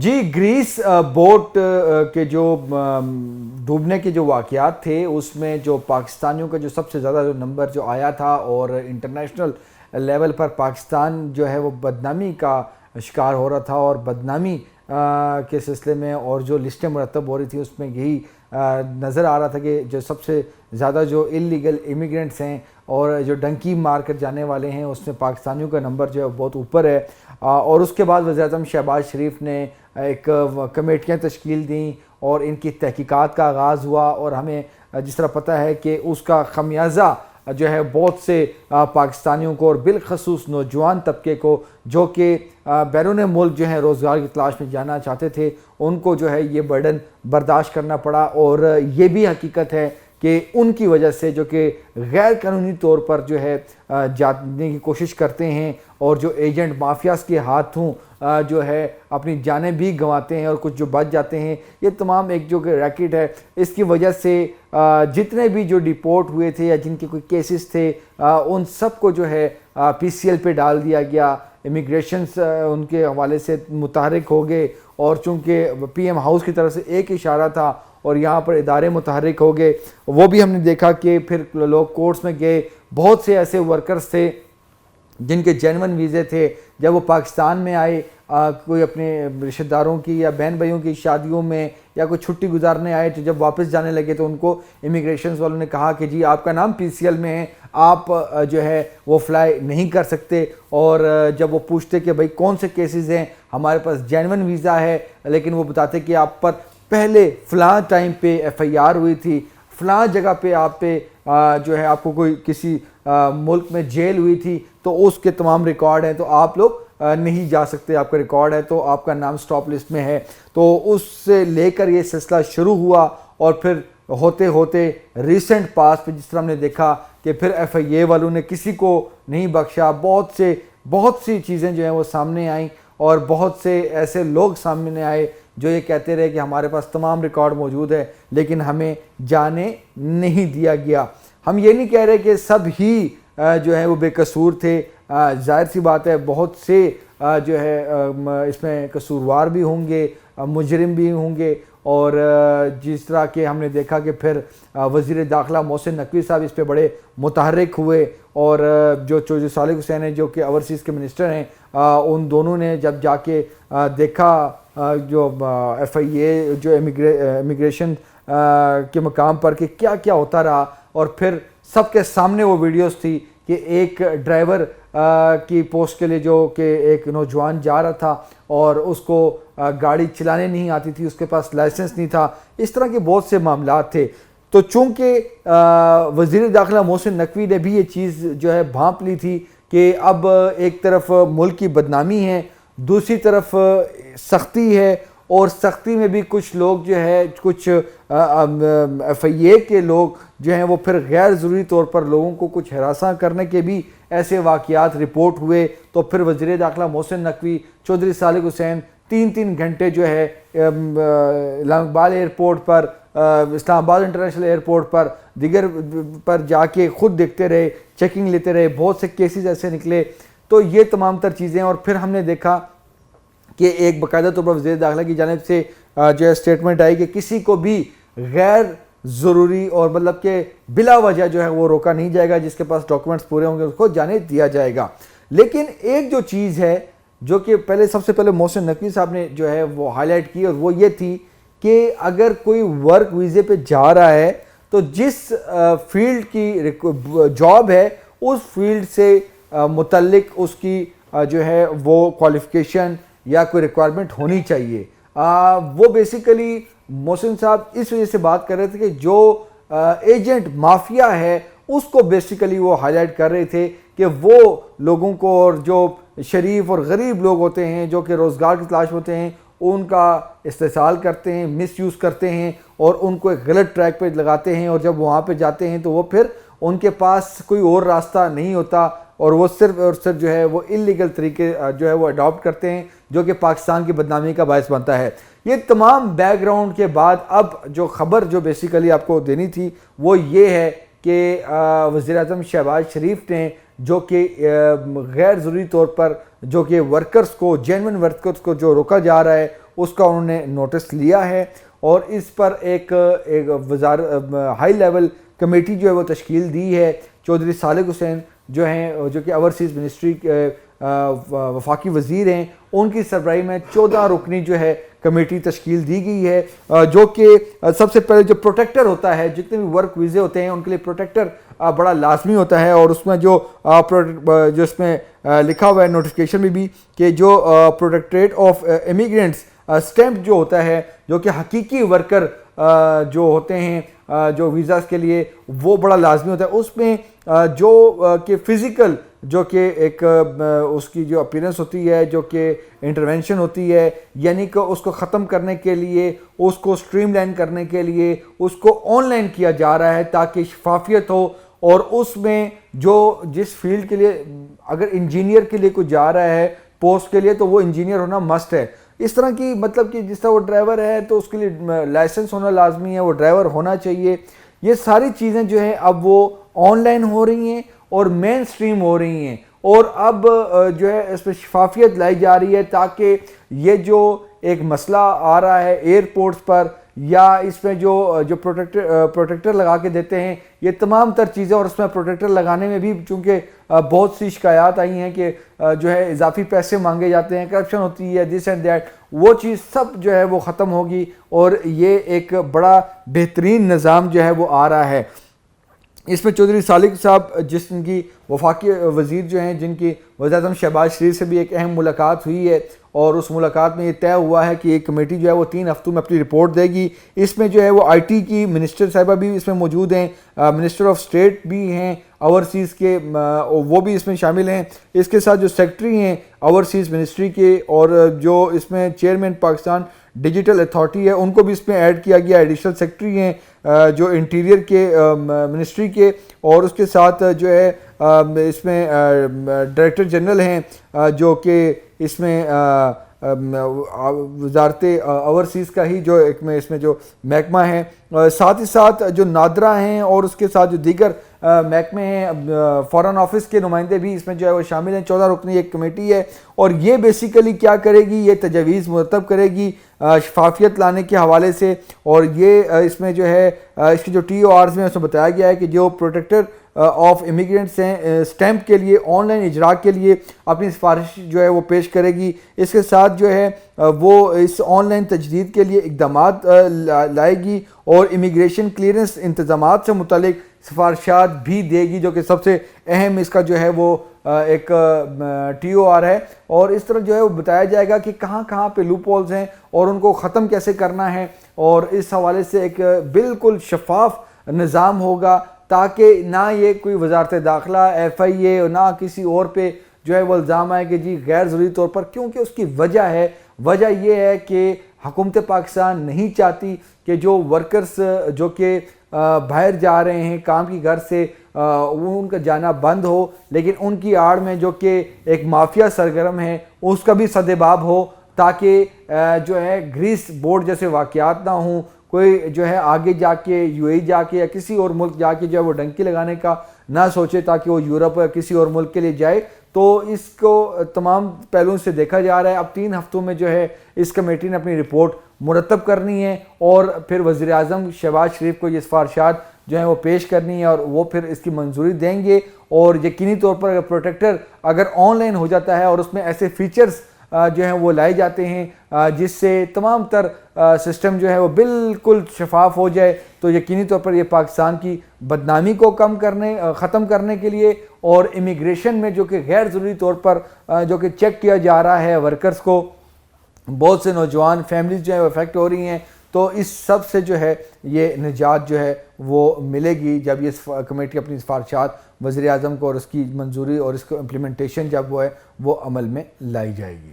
جی grease boat کے جو ڈوبنے کے جو واقعات تھے اس میں جو پاکستانیوں کا جو سب سے زیادہ جو نمبر جو آیا تھا اور انٹرنیشنل لیول پر پاکستان جو ہے وہ بدنامی کا شکار ہو رہا تھا اور بدنامی کے سلسلے میں اور جو لسٹیں مرتب ہو رہی تھی اس میں یہی نظر آ رہا تھا کہ جو سب سے زیادہ جو انلیگل امیگرینٹس ہیں اور جو ڈنکی مار کر جانے والے ہیں اس میں پاکستانیوں کا نمبر جو ہے بہت اوپر ہے اور اس کے بعد وزیر اعظم شہباز شریف نے ایک کمیٹیاں تشکیل دیں اور ان کی تحقیقات کا آغاز ہوا اور ہمیں جس طرح پتہ ہے کہ اس کا خمیازہ جو ہے بہت سے پاکستانیوں کو اور بالخصوص نوجوان طبقے کو جو کہ بیرون ملک جو ہے روزگار کی تلاش میں جانا چاہتے تھے ان کو جو ہے یہ برڈن برداشت کرنا پڑا اور یہ بھی حقیقت ہے کہ ان کی وجہ سے جو کہ غیر قانونی طور پر جو ہے جانے کی کوشش کرتے ہیں اور جو ایجنٹ مافیاز کے ہاتھوں جو ہے اپنی جانیں بھی گنواتے ہیں اور کچھ جو بچ جاتے ہیں، یہ تمام ایک جو کہ ریکٹ ہے اس کی وجہ سے جتنے بھی جو ڈیپورٹ ہوئے تھے یا جن کے کوئی کیسز تھے ان سب کو جو ہے پی سی ایل پہ ڈال دیا گیا، امیگریشنز ان کے حوالے سے متحرک ہو گئے اور چونکہ پی ایم ہاؤس کی طرف سے ایک اشارہ تھا اور یہاں پر ادارے متحرک ہو گئے، وہ بھی ہم نے دیکھا کہ پھر لوگ کورٹس میں گئے، بہت سے ایسے ورکرز تھے جن کے جینون ویزے تھے، جب وہ پاکستان میں آئے کوئی اپنے رشتہ داروں کی یا بہن بھائیوں کی شادیوں میں یا کوئی چھٹی گزارنے آئے تو جب واپس جانے لگے تو ان کو امیگریشنز والوں نے کہا کہ جی آپ کا نام پی سی ایل میں ہے، آپ جو ہے وہ فلائی نہیں کر سکتے، اور جب وہ پوچھتے کہ بھائی کون سے کیسز ہیں، ہمارے پاس جینون ویزا ہے، لیکن وہ بتاتے کہ آپ پر پہلے فلاں ٹائم پہ ایف آئی آر ہوئی تھی، فلاں جگہ پہ آپ پہ جو ہے آپ کو کوئی کسی ملک میں جیل ہوئی تھی تو اس کے تمام ریکارڈ ہیں، تو آپ لوگ نہیں جا سکتے، آپ کا ریکارڈ ہے تو آپ کا نام سٹاپ لسٹ میں ہے۔ تو اس سے لے کر یہ سلسلہ شروع ہوا اور پھر ہوتے ہوتے ریسنٹ پاس پہ جس طرح ہم نے دیکھا کہ پھر ایف آئی اے والوں نے کسی کو نہیں بخشا، بہت سی چیزیں جو ہیں وہ سامنے آئیں اور بہت سے ایسے لوگ سامنے آئے جو یہ کہتے رہے کہ ہمارے پاس تمام ریکارڈ موجود ہے لیکن ہمیں جانے نہیں دیا گیا۔ ہم یہ نہیں کہہ رہے کہ سب ہی جو ہے وہ بے قصور تھے، ظاہر سی بات ہے بہت سے جو ہے اس میں قصوروار بھی ہوں گے، مجرم بھی ہوں گے، اور جس طرح کہ ہم نے دیکھا کہ پھر وزیر داخلہ محسن نقوی صاحب اس پہ بڑے متحرک ہوئے اور جو چودھری صالح حسین ہیں جو کہ اوورسیز کے منسٹر ہیں، ان دونوں نے جب جا کے دیکھا جو ایف آئی اے جو امیگریشن کے مقام پر کہ کیا کیا ہوتا رہا، اور پھر سب کے سامنے وہ ویڈیوز تھی کہ ایک ڈرائیور کی پوسٹ کے لیے جو کہ ایک نوجوان جا رہا تھا اور اس کو گاڑی چلانے نہیں آتی تھی، اس کے پاس لائسنس نہیں تھا، اس طرح کے بہت سے معاملات تھے۔ تو چونکہ وزیر داخلہ محسن نقوی نے بھی یہ چیز جو ہے بھانپ لی تھی کہ اب ایک طرف ملک کی بدنامی ہے، دوسری طرف سختی ہے، اور سختی میں بھی کچھ لوگ جو ہے کچھ ایف آئی اے کے لوگ جو ہیں وہ پھر غیر ضروری طور پر لوگوں کو کچھ ہراساں کرنے کے بھی ایسے واقعات رپورٹ ہوئے، تو پھر وزیر داخلہ محسن نقوی چودھری صالح حسین 3 گھنٹے جو ہے اسلام آباد ایئرپورٹ پر، اسلام آباد انٹرنیشنل ایئرپورٹ پر، دیگر پر جا کے خود دیکھتے رہے، چیکنگ لیتے رہے، بہت سے کیسز ایسے نکلے۔ تو یہ تمام تر چیزیں، اور پھر ہم نے دیکھا کہ ایک باقاعدہ طور پر وزیر داخلہ کی جانب سے جو ہے اسٹیٹمنٹ آئی کہ کسی کو بھی غیر ضروری اور مطلب کہ بلا وجہ جو ہے وہ روکا نہیں جائے گا، جس کے پاس ڈاکومنٹس پورے ہوں گے اس کو جانے دیا جائے گا۔ لیکن ایک جو چیز ہے جو کہ سب سے پہلے محسن نقوی صاحب نے جو ہے وہ ہائی لائٹ کی، اور وہ یہ تھی کہ اگر کوئی ورک ویزے پہ جا رہا ہے تو جس فیلڈ کی جاب ہے اس فیلڈ سے متعلق اس کی جو ہے وہ کوالیفیکیشن یا کوئی ریکوائرمنٹ ہونی چاہیے۔ وہ بیسیکلی محسن صاحب اس وجہ سے بات کر رہے تھے کہ جو ایجنٹ مافیا ہے اس کو بیسیکلی وہ ہائی لائٹ کر رہے تھے کہ وہ لوگوں کو، اور جو شریف اور غریب لوگ ہوتے ہیں جو کہ روزگار کی تلاش ہوتے ہیں، ان کا استحصال کرتے ہیں، مس یوز کرتے ہیں اور ان کو ایک غلط ٹریک پہ لگاتے ہیں، اور جب وہاں پہ جاتے ہیں تو وہ پھر ان کے پاس کوئی اور راستہ نہیں ہوتا اور وہ صرف اور صرف جو ہے وہ انلیگل طریقے جو ہے وہ اڈاپٹ کرتے ہیں، جو کہ پاکستان کی بدنامی کا باعث بنتا ہے۔ یہ تمام بیک گراؤنڈ کے بعد اب جو خبر جو بیسیکلی آپ کو دینی تھی وہ یہ ہے کہ وزیر اعظم شہباز شریف نے جو کہ غیر ضروری طور پر جو کہ ورکرز کو، جینون ورکرز کو جو روکا جا رہا ہے اس کا انہوں نے نوٹس لیا ہے اور اس پر ایک ہائی لیول کمیٹی جو ہے وہ تشکیل دی ہے. چودھری صالح حسین جو ہیں جو کہ اوورسیز منسٹری کے وفاقی وزیر ہیں, ان کی سربراہی میں 14 رکنی جو ہے کمیٹی تشکیل دی گئی ہے, جو کہ سب سے پہلے جو پروٹیکٹر ہوتا ہے, جتنے بھی ورک ویزے ہوتے ہیں ان کے لیے پروٹیکٹر بڑا لازمی ہوتا ہے, اور اس میں جو اس میں لکھا ہوا ہے نوٹیفکیشن میں بھی کہ جو پروٹیکٹریٹ آف امیگرینٹس اسٹیمپ جو ہوتا ہے, جو کہ حقیقی ورکر جو ہوتے ہیں جو ویزاز کے لیے, وہ بڑا لازمی ہوتا ہے. اس میں جو کہ فزیکل جو کہ ایک اس کی جو اپیرنس ہوتی ہے, جو کہ انٹرونشن ہوتی ہے, یعنی کہ اس کو ختم کرنے کے لیے, اس کو سٹریم لائن کرنے کے لیے اس کو آن لائن کیا جا رہا ہے تاکہ شفافیت ہو. اور اس میں جو جس فیلڈ کے لیے اگر انجینئر کے لیے کوئی جا رہا ہے پوسٹ کے لیے, تو وہ انجینئر ہونا مسٹ ہے. اس طرح کی مطلب کہ جس طرح وہ ڈرائیور ہے تو اس کے لیے لائسنس ہونا لازمی ہے, وہ ڈرائیور ہونا چاہیے. یہ ساری چیزیں جو ہیں اب وہ آن لائن ہو رہی ہیں اور مین سٹریم ہو رہی ہیں, اور اب جو ہے اس پہ شفافیت لائی جا رہی ہے تاکہ یہ جو ایک مسئلہ آ رہا ہے ایئرپورٹس پر, یا اس میں جو پروٹیکٹر لگا کے دیتے ہیں, یہ تمام تر چیزیں, اور اس میں پروٹیکٹر لگانے میں بھی چونکہ بہت سی شکایات آئی ہیں کہ جو ہے اضافی پیسے مانگے جاتے ہیں, کرپشن ہوتی ہے, دس اینڈ دیٹ, وہ چیز سب جو ہے وہ ختم ہوگی, اور یہ ایک بڑا بہترین نظام جو ہے وہ آ رہا ہے. اس میں چودھری صالح صاحب جن کی وفاقی وزیر جو ہیں, جن کی وزیر اعظم شہباز شریف سے بھی ایک اہم ملاقات ہوئی ہے, اور اس ملاقات میں یہ طے ہوا ہے کہ ایک کمیٹی جو ہے وہ 3 ہفتوں میں اپنی رپورٹ دے گی. اس میں جو ہے وہ آئی ٹی کی منسٹر صاحبہ بھی اس میں موجود ہیں, منسٹر آف اسٹیٹ بھی ہیں اوورسیز کے, وہ بھی اس میں شامل ہیں. اس کے ساتھ جو سیکٹری ہیں اوورسیز منسٹری کے, اور جو اس میں چیئرمین پاکستان ڈیجیٹل اتھارٹی ہے, ان کو بھی اس میں ایڈ کیا گیا. ایڈیشنل سیکٹری ہیں جو انٹیریئر کے منسٹری کے, اور اس کے ساتھ جو ہے اس میں ڈائریکٹر جنرل ہیں جو کہ اس میں وزارت اوورسیز کا ہی جو ایک میں اس میں جو محکمہ ہیں, ساتھ ہی ساتھ جو نادرا ہیں, اور اس کے ساتھ جو دیگر محکمے ہیں, فارن آفس کے نمائندے بھی اس میں جو ہے وہ شامل ہیں. 14 رکنی ایک کمیٹی ہے, اور یہ بیسیکلی کیا کرے گی, یہ تجاویز مرتب کرے گی شفافیت لانے کے حوالے سے. اور یہ اس میں جو ہے اس کی جو ٹی او آرز میں اس میں بتایا گیا ہے کہ جو پروٹیکٹر آف امیگرینٹس ہیں سٹیمپ کے لیے آن لائن اجراء کے لیے اپنی سفارش جو ہے وہ پیش کرے گی. اس کے ساتھ جو ہے وہ اس آن لائن تجدید کے لیے اقدامات لائے گی, اور امیگریشن کلیئرنس انتظامات سے متعلق سفارشات بھی دے گی, جو کہ سب سے اہم اس کا جو ہے وہ ایک ٹی او آر ہے. اور اس طرح جو ہے وہ بتایا جائے گا کہ کہاں کہاں پہ لوپ ہولز ہیں اور ان کو ختم کیسے کرنا ہے, اور اس حوالے سے ایک بالکل شفاف نظام ہوگا تاکہ نہ یہ کوئی وزارت داخلہ, ایف آئی اے, اور نہ کسی اور پہ جو ہے وہ الزام آئے کہ جی غیر ضروری طور پر, کیونکہ اس کی وجہ یہ ہے کہ حکومت پاکستان نہیں چاہتی کہ جو ورکرز جو کہ باہر جا رہے ہیں کام کی گھر سے, وہ ان کا جانا بند ہو, لیکن ان کی آڑ میں جو کہ ایک مافیا سرگرم ہے اس کا بھی سدباب ہو, تاکہ جو ہے گریس بورڈ جیسے واقعات نہ ہوں. کوئی جو ہے آگے جا کے یو اے جا کے یا کسی اور ملک جا کے جو ہے وہ ڈنکی لگانے کا نہ سوچے تاکہ وہ یورپ یا کسی اور ملک کے لیے جائے. تو اس کو تمام پہلوؤں سے دیکھا جا رہا ہے. اب 3 ہفتوں میں جو ہے اس کمیٹی نے اپنی رپورٹ مرتب کرنی ہے, اور پھر وزیر اعظم شہباز شریف کو یہ سفارشات جو ہیں وہ پیش کرنی ہے, اور وہ پھر اس کی منظوری دیں گے. اور یقینی طور پر اگر پروٹیکٹر اگر آن لائن ہو جاتا ہے اور اس میں ایسے فیچرز جو ہیں وہ لائے جاتے ہیں جس سے تمام تر سسٹم جو ہے وہ بالکل شفاف ہو جائے, تو یقینی طور پر یہ پاکستان کی بدنامی کو ختم کرنے کے لیے, اور امیگریشن میں جو کہ غیر ضروری طور پر جو کہ چیک کیا جا رہا ہے ورکرز کو, بہت سے نوجوان فیملیز جو ہیں وہ افیکٹ ہو رہی ہیں, تو اس سب سے جو ہے یہ نجات جو ہے وہ ملے گی جب یہ کمیٹی اپنی سفارشات وزیر اعظم کو اور اس کی منظوری اور اس کو امپلیمنٹیشن جب وہ ہے وہ عمل میں لائی جائے گی.